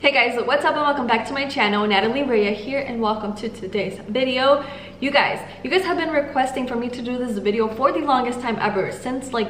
Hey guys, what's up and welcome back to my channel. Nathaly Raya here and welcome to today's video. You guys have been requesting for me to do this video for the longest time ever, since like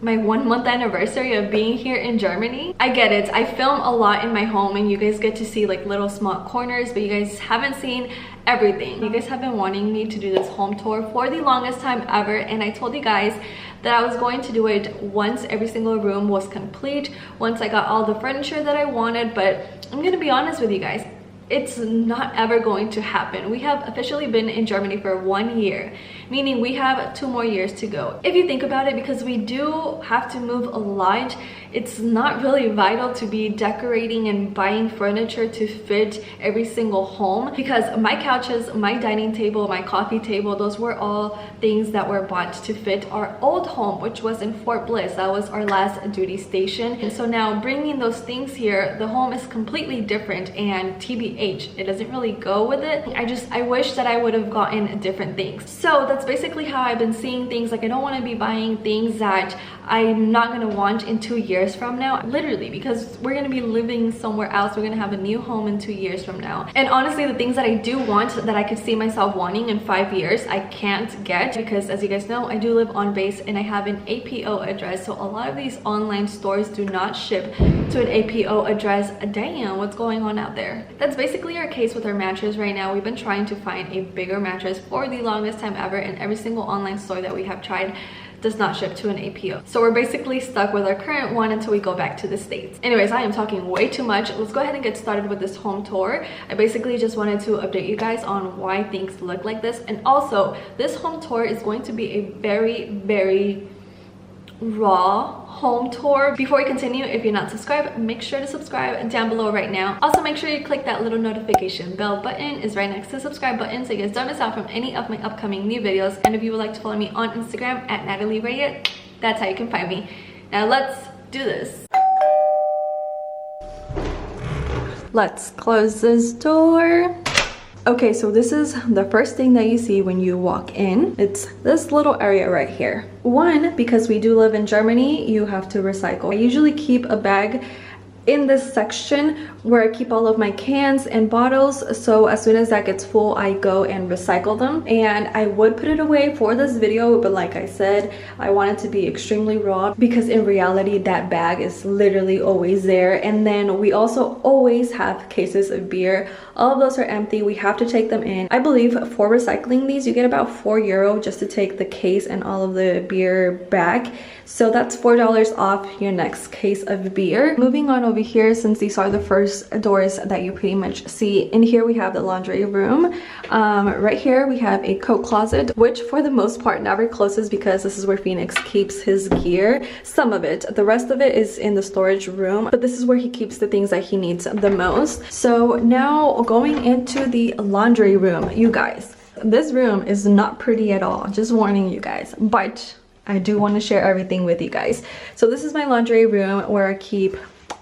my 1 month anniversary of being here in Germany. I get it, I film a lot in my home and you guys get to see like little small corners, but you guys haven't seen everything. You guys have been wanting me to do this home tour for the longest time ever, and I told you guys that I was going to do it once every single room was complete, once I got all the furniture that I wanted. But I'm gonna be honest with you guys, it's not ever going to happen. We have officially been in Germany for 1 year, meaning we have 2 more years to go. If you think about it, because we do have to move a lot, it's not really vital to be decorating and buying furniture to fit every single home, because my couches, my dining table, my coffee table, those were all things that were bought to fit our old home, which was in Fort Bliss. That was our last duty station. And so now bringing those things here, the home is completely different, and TBH, it doesn't really go with it. I wish that I would have gotten different things. So that's basically how I've been seeing things. Like, I don't want to be buying things that I'm not gonna want in 2 years from now, literally, because we're gonna be living somewhere else. We're gonna have a new home in 2 years from now. And honestly, the things that I do want, that I could see myself wanting in 5 years, I can't get, because as you guys know, I do live on base and I have an APO address. So a lot of these online stores do not ship to an APO address. Damn, what's going on out there? That's basically our case with our mattress right now. We've been trying to find a bigger mattress for the longest time ever, and every single online store that we have tried does not ship to an APO. So we're basically stuck with our current one until we go back to the States. Anyways, I am talking way too much. Let's go ahead and get started with this home tour. I basically just wanted to update you guys on why things look like this. And also, this home tour is going to be a very raw home tour. Before we continue, if you're not subscribed, make sure to subscribe down below right now. Also, make sure you click that little notification bell button. Is right next to the subscribe button, so you guys don't miss out from any of my upcoming new videos. And if you would like to follow me on Instagram at Nathaly Raya, that's how you can find me. Now let's do this. Let's close this door. Okay, so this is the first thing that you see when you walk in. It's this little area right here. One, because we do live in Germany, you have to recycle. I usually keep a bag in this section where I keep all of my cans and bottles, so as soon as that gets full, I go and recycle them. And I would put it away for this video, but like I said, I want it to be extremely raw, because in reality that bag is literally always there. And then we also always have cases of beer. All of those are empty. We have to take them in. I believe for recycling these, you get about €4 just to take the case and all of the beer back. So that's $4 off your next case of beer. Moving on over here, since these are the first doors that you pretty much see, in here we have the laundry room. Right here we have a coat closet, which for the most part never closes, because this is where Phoenix keeps his gear. Some of it, the rest of it is in the storage room, but this is where he keeps the things that he needs the most. So now going into the laundry room, you guys, this room is not pretty at all, just warning you guys, but I do want to share everything with you guys. So this is my laundry room where I keep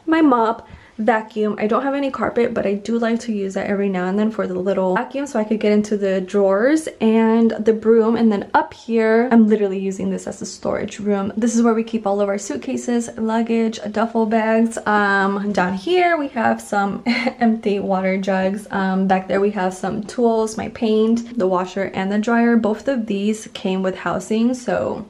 my mop, vacuum. I don't have any carpet, but I do like to use that every now and then for the little vacuum, so I could get into the drawers, and the broom. And then up here, I'm literally using this as a storage room. This is where we keep all of our suitcases, luggage, duffel bags. Down here we have some empty water jugs. Back there we have some tools, my paint, the washer and the dryer. Both of these came with housing, so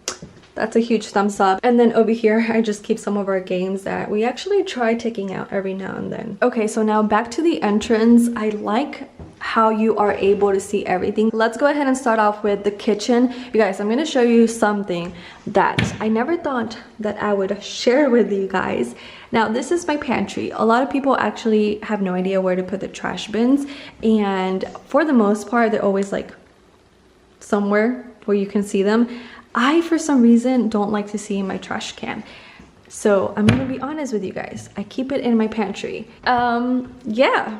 that's a huge thumbs up. And then over here, I just keep some of our games that we actually try taking out every now and then. Okay, so now back to the entrance. I like how you are able to see everything. Let's go ahead and start off with the kitchen. You guys, I'm gonna show you something that I never thought that I would share with you guys. Now, this is my pantry. A lot of people actually have no idea where to put the trash bins, and for the most part, they're always like somewhere where you can see them. I, for some reason, don't like to see my trash can. So I'm gonna be honest with you guys. I keep it in my pantry. Yeah.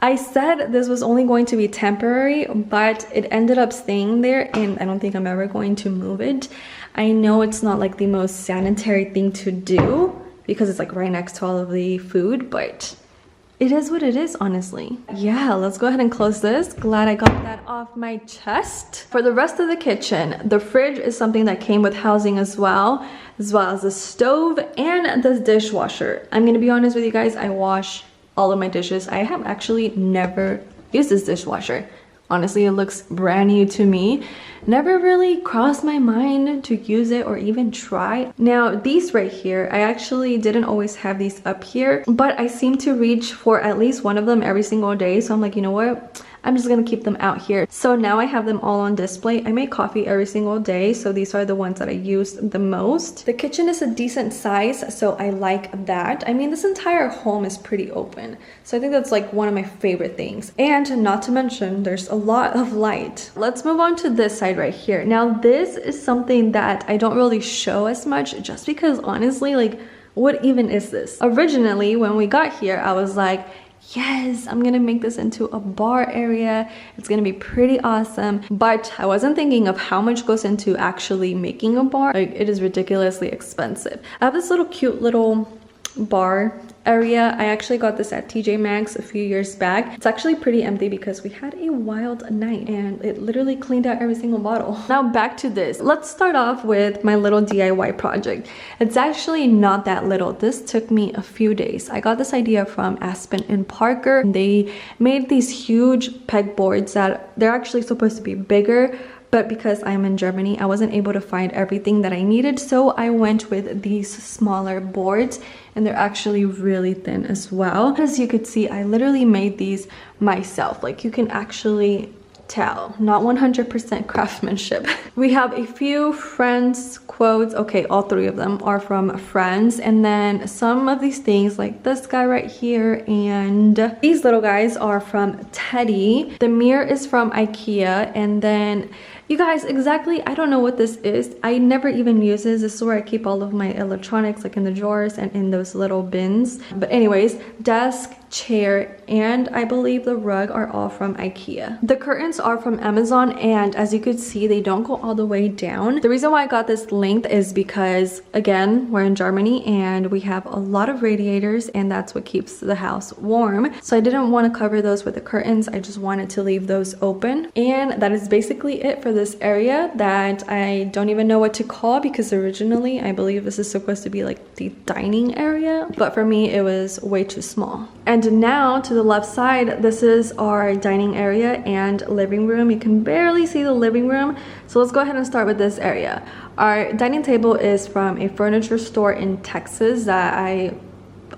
I said this was only going to be temporary, but it ended up staying there, and I don't think I'm ever going to move it. I know it's not like the most sanitary thing to do, because it's like right next to all of the food, but it is what it is, honestly. Yeah, let's go ahead and close this. Glad I got that off my chest. For the rest of the kitchen, the fridge is something that came with housing as well as the stove and the dishwasher. I'm gonna be honest with you guys, I wash all of my dishes. I have actually never used this dishwasher. Honestly, it looks brand new to me. Never really crossed my mind to use it or even try. Now, these right here, I actually didn't always have these up here, but I seem to reach for at least one of them every single day. So I'm like, you know what? I'm just gonna keep them out here. So now I have them all on display. I make coffee every single day, so these are the ones that I use the most. The kitchen is a decent size, so I like that. I mean, this entire home is pretty open, so I think that's like one of my favorite things. And not to mention, there's a lot of light. Let's move on to this side right here. Now, this is something that I don't really show as much, just because honestly, like, what even is this? Originally, when we got here, I was like, yes, I'm gonna make this into a bar area. It's gonna be pretty awesome. But I wasn't thinking of how much goes into actually making a bar. Like, it is ridiculously expensive. I have this little cute little bar area. I actually got this at TJ Maxx a few years back. It's actually pretty empty because we had a wild night and it literally cleaned out every single bottle. Now back to this. Let's start off with my little DIY project. It's actually not that little. This took me a few days. I got this idea from Aspen and Parker. They made these huge pegboards that they're actually supposed to be bigger, but because I'm in Germany, I wasn't able to find everything that I needed, so I went with these smaller boards, and they're actually really thin as well. As you could see, I literally made these myself. Like, you can actually tell, not 100% craftsmanship. We have a few friends quotes. Okay, all three of them are from friends, and then some of these things like this guy right here and these little guys are from Teddy. The mirror is from IKEA, and then you guys, exactly, I don't know what this is. I never even use this. This is where I keep all of my electronics, like in the drawers and in those little bins. But anyways, desk, chair, and I believe the rug are all from IKEA. The curtains are from Amazon, and as you could see, they don't go all the way down. The reason why I got this length is because, again, we're in Germany and we have a lot of radiators, and that's what keeps the house warm. So I didn't want to cover those with the curtains. I just wanted to leave those open. And that is basically it for this area that I don't even know what to call, because originally I believe this is supposed to be like the dining area, but for me it was way too small. And now to the left side, this is our dining area and living room. You can barely see the living room, so let's go ahead and start with this area. Our dining table is from a furniture store in Texas that I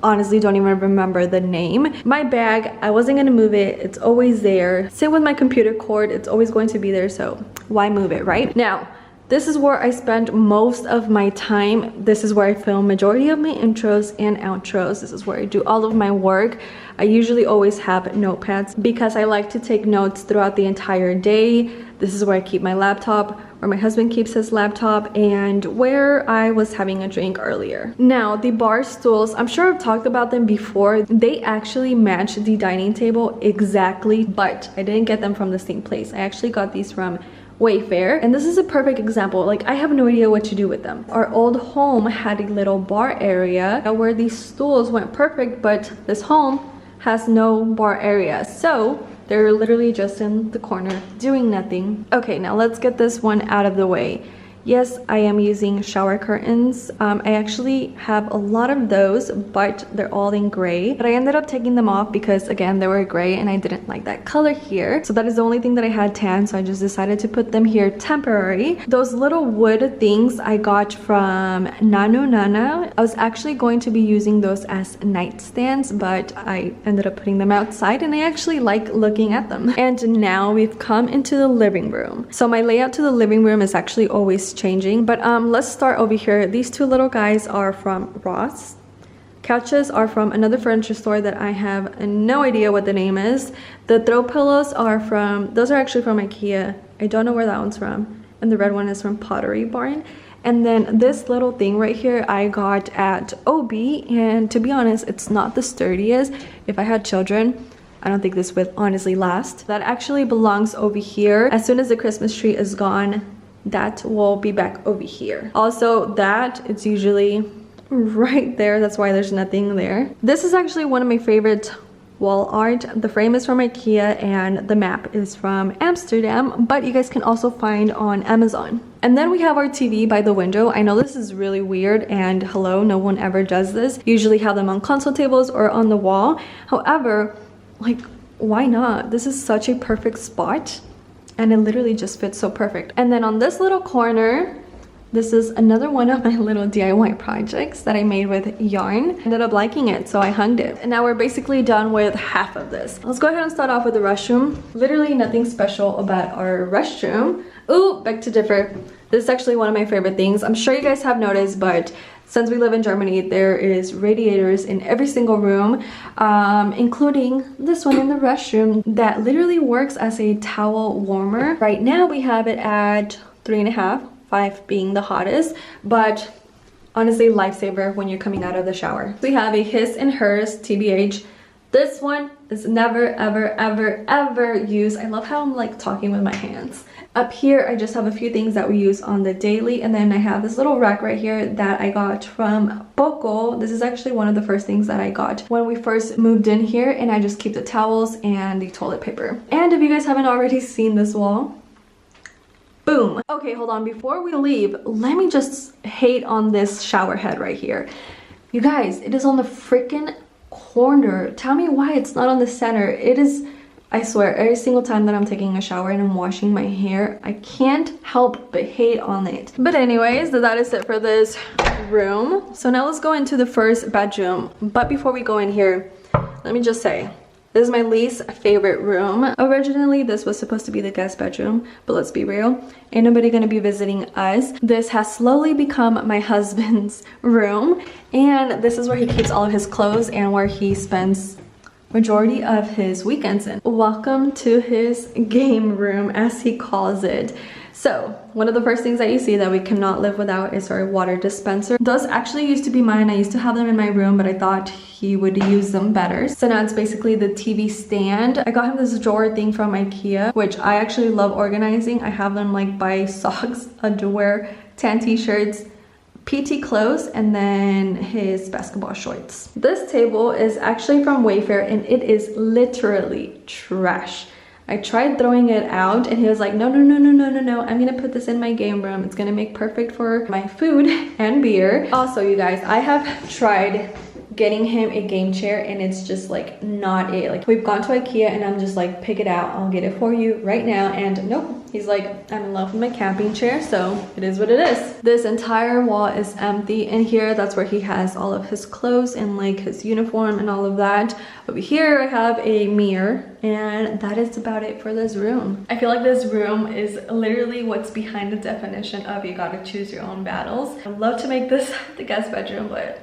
honestly don't even remember the name. My bag, I wasn't gonna move it. It's always there. Same with my computer cord, it's always going to be there, so why move it, right? Now, this is where I spend most of my time. This is where I film majority of my intros and outros. This is where I do all of my work. I usually always have notepads because I like to take notes throughout the entire day. This is where I keep my laptop, where my husband keeps his laptop, and where I was having a drink earlier. Now, the bar stools, I'm sure I've talked about them before. They actually match the dining table exactly, but I didn't get them from the same place. I actually got these from Wayfair, and this is a perfect example. Like, I have no idea what to do with them. Our old home had a little bar area where these stools went perfect, but this home has no bar area, so they're literally just in the corner doing nothing. Okay, now let's get this one out of the way. Yes, I am using shower curtains. I actually have a lot of those, but they're all in gray. But I ended up taking them off because, again, they were gray and I didn't like that color here. So that is the only thing that I had tan, so I just decided to put them here temporary. Those little wood things I got from Nanu Nana. I was actually going to be using those as nightstands, but I ended up putting them outside and I actually like looking at them. And now we've come into the living room. So my layout to the living room is actually always changing, but let's start over here. These two little guys are from Ross. Couches are from another furniture store that I have no idea what the name is. The throw pillows are from, those are actually from IKEA. I don't know where that one's from. And the red one is from Pottery Barn. And then this little thing right here I got at OB, and to be honest, it's not the sturdiest. If I had children, I don't think this would honestly last. That actually belongs over here. As soon as the Christmas tree is gone, that will be back over here. Also, that it's usually right there. That's why there's nothing there. This is actually one of my favorite wall art. The frame is from IKEA and the map is from Amsterdam, but you guys can also find on Amazon. And then we have our TV by the window. I know this is really weird, and hello, no one ever does this. Usually have them on console tables or on the wall. However, like, why not? This is such a perfect spot, and it literally just fits so perfect. And then on this little corner, this is another one of my little DIY projects that I made with yarn. Ended up liking it, so I hung it. And now we're basically done with half of this. Let's go ahead and start off with the restroom. Literally nothing special about our restroom. Ooh, beg to differ. This is actually one of my favorite things. I'm sure you guys have noticed, but since we live in Germany, there is radiators in every single room, including this one in the restroom that literally works as a towel warmer. Right now we have it at 3.5. 5 being the hottest, but honestly lifesaver when you're coming out of the shower. We have a his and hers TBH. This one is never ever used. I love how I'm like talking with my hands. Up here I just have a few things that we use on the daily, and then I have this little rack right here that I got from Poco. This is actually one of the first things that I got when we first moved in here, and I just keep the towels and the toilet paper. And if you guys haven't already seen this wall, boom. Okay, hold on. Before we leave, let me just hate on this shower head right here. You guys, it is on the freaking corner. Tell me why it's not on the center. It is, I swear, every single time that I'm taking a shower and I'm washing my hair, I can't help but hate on it. But anyways, that is it for this room. So now let's go into the first bedroom. But before we go in here, let me just say, this is my least favorite room. Originally, this was supposed to be the guest bedroom, but let's be real, ain't nobody gonna be visiting us. This has slowly become my husband's room, and this is where he keeps all of his clothes and where he spends majority of his weekends in. Welcome to his game room, as he calls it. So, one of the first things that you see that we cannot live without is our water dispenser. Those actually used to be mine. I used to have them in my room, but I thought he would use them better. So now it's basically the TV stand. I got him this drawer thing from IKEA, which I actually love organizing. I have them like by socks, underwear, tan t-shirts, PT clothes, and then his basketball shorts. This table is actually from Wayfair, and it is literally trash. I tried throwing it out and he was like, no, I'm gonna put this in my game room. It's gonna make perfect for my food and beer. Also, you guys, I have tried getting him a game chair and it's just like not it. Like, we've gone to IKEA and I'm just like, pick it out, I'll get it for you right now. And nope, he's like, I'm in love with my camping chair, so it is what it is. This entire wall is empty, and here that's where he has all of his clothes and like his uniform and all of that. Over here I have a mirror, and that is about it for this room. I feel like this room is literally what's behind the definition of you gotta choose your own battles. I'd love to make this the guest bedroom, but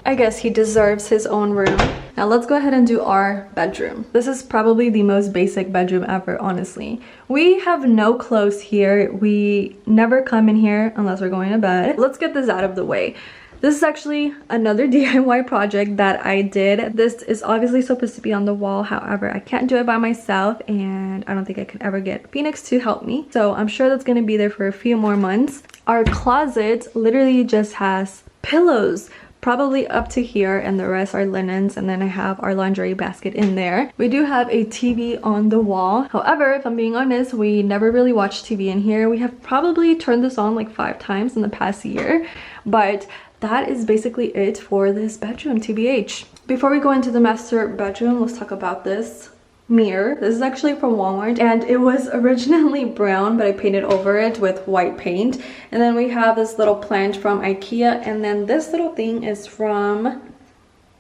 I guess he deserves his own room. Now let's go ahead and do our bedroom. This is probably the most basic bedroom ever, honestly. We have no clothes here. We never come in here unless we're going to bed. Let's get this out of the way. This is actually another DIY project that I did. This is obviously supposed to be on the wall. However, I can't do it by myself, and I don't think I could ever get Phoenix to help me. So I'm sure that's gonna be there for a few more months. Our closet literally just has pillows, probably up to here, and the rest are linens, and then I have our laundry basket in there. We do have a TV on the wall. However, if I'm being honest, we never really watch TV in here. We have probably turned this on like 5 times in the past year, but that is basically it for this bedroom, TBH. Before we go into the master bedroom, let's talk about this mirror. This is actually from Walmart, and it was originally brown, but I painted over it with white paint. And then we have this little plant from IKEA, and then this little thing is from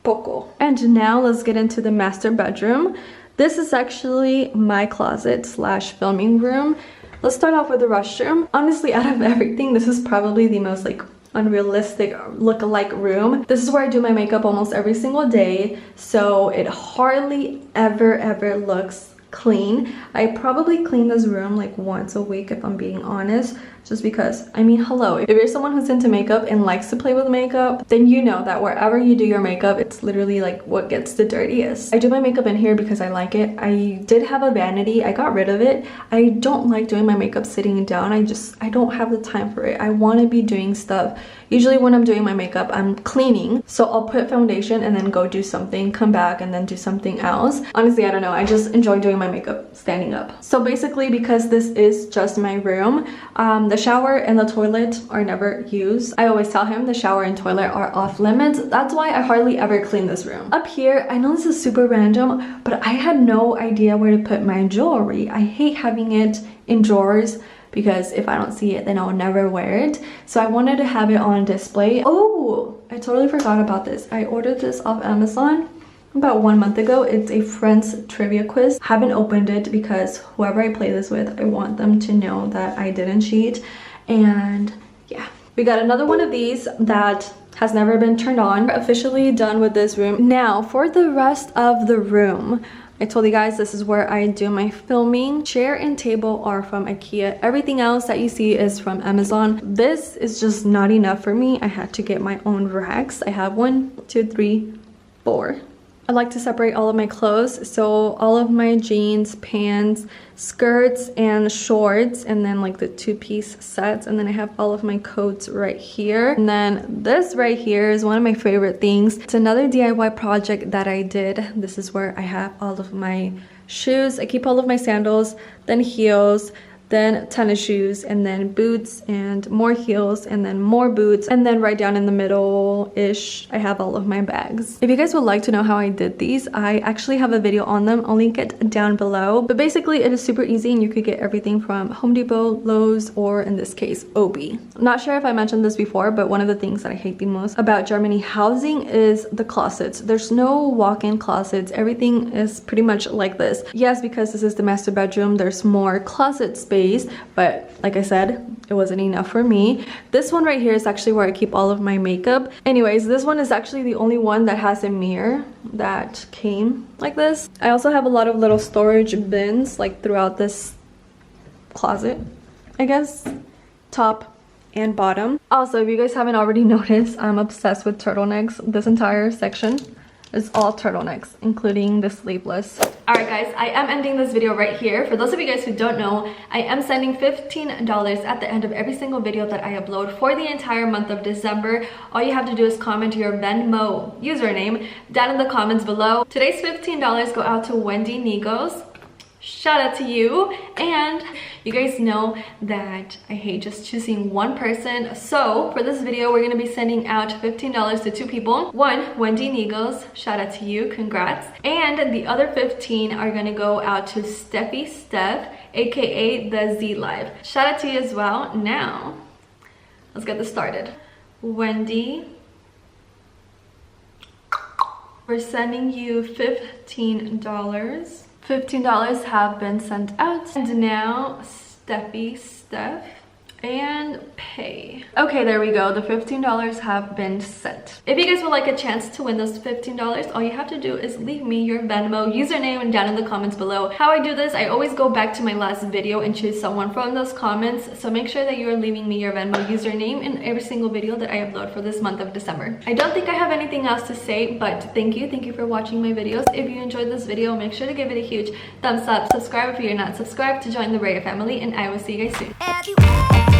Poco. And now let's get into the master bedroom. This is actually my closet slash filming room. Let's start off with the restroom. Honestly, out of everything, this is probably the most like unrealistic look-alike room. This is where I do my makeup almost every single day, so it hardly ever looks clean. I probably clean this room like once a week if I'm being honest. just because, I mean, hello, if you're someone who's into makeup and likes to play with makeup, then you know that wherever you do your makeup, it's literally like what gets the dirtiest. I do my makeup in here because I like it. I did have a vanity, I got rid of it. I don't like doing my makeup sitting down. I don't have the time for it. I want to be doing stuff. Usually when I'm doing my makeup, I'm cleaning, so I'll put foundation and then go do something, come back and then do something else. Honestly, I don't know, I just enjoy doing my makeup standing up. So basically, because this is just my room, the shower and the toilet are never used. I always tell him the shower and toilet are off limits. That's why I hardly ever clean this room. Up here, I know this is super random, but I had no idea where to put my jewelry. I hate having it in drawers, because if I don't see it, then I'll never wear it. So I wanted to have it on display. Oh, I totally forgot about this. I ordered this off Amazon about 1 month ago. It's a Friends trivia quiz. Haven't opened it because whoever I play this with, I want them to know that I didn't cheat. And yeah, we got another one of these that has never been turned on. We're officially done with this room. Now for the rest of the room, I told you guys this is where I do my filming. Chair and table are from IKEA. Everything else that you see is from Amazon. This is just not enough for me. I had to get my own racks. I have 1, 2, 3, 4. I like to separate all of my clothes, so all of my jeans, pants, skirts, and shorts, and then like the 2-piece sets, and then I have all of my coats right here. And then this right here is one of my favorite things. It's another DIY project that I did. This is where I have all of my shoes. I keep all of my sandals, then heels, then tennis shoes, and then boots, and more heels, and then more boots, and then right down in the middle-ish, I have all of my bags. If you guys would like to know how I did these, I actually have a video on them. I'll link it down below. But basically, it is super easy, and you could get everything from Home Depot, Lowe's, or in this case, Obi. I'm not sure if I mentioned this before, but one of the things that I hate the most about Germany housing is the closets. There's no walk-in closets. Everything is pretty much like this. Yes, because this is the master bedroom, there's more closet space, but like I said, it wasn't enough for me. This one right here is actually where I keep all of my makeup. Anyways, this one is actually the only one that has a mirror that came like this. I also have a lot of little storage bins like throughout this closet, I guess, top and bottom. Also, if you guys haven't already noticed, I'm obsessed with turtlenecks. This entire section is all turtlenecks, including the sleeveless. Alright guys, I am ending this video right here. For those of you guys who don't know, I am sending $15 at the end of every single video that I upload for the entire month of December. All you have to do is comment your VENMO username down in the comments below. Today's $15 go out to Wendy Nigos. Shout out to you. And you guys know that I hate just choosing one person, so for this video we're going to be sending out $15 to 2 people. One, Wendy Nigos, shout out to you, congrats. And the other 15 are going to go out to Steffi Steph, aka the Z Live. Shout out to you as well. Now let's get this started. Wendy, we're sending you $15. $15 have been sent out. And now Steffi Steph and pay. Okay, there we go. The $15 have been sent. If you guys would like a chance to win this $15, all you have to do is leave me your Venmo username down in the comments below. How I do this, I always go back to my last video and choose someone from those comments. So make sure that you are leaving me your Venmo username in every single video that I upload for this month of December. I don't think I have anything else to say, but thank you for watching my videos. If you enjoyed this video, make sure to give it a huge thumbs up. Subscribe if you're not subscribed to join the Raya family, and I will see you guys soon.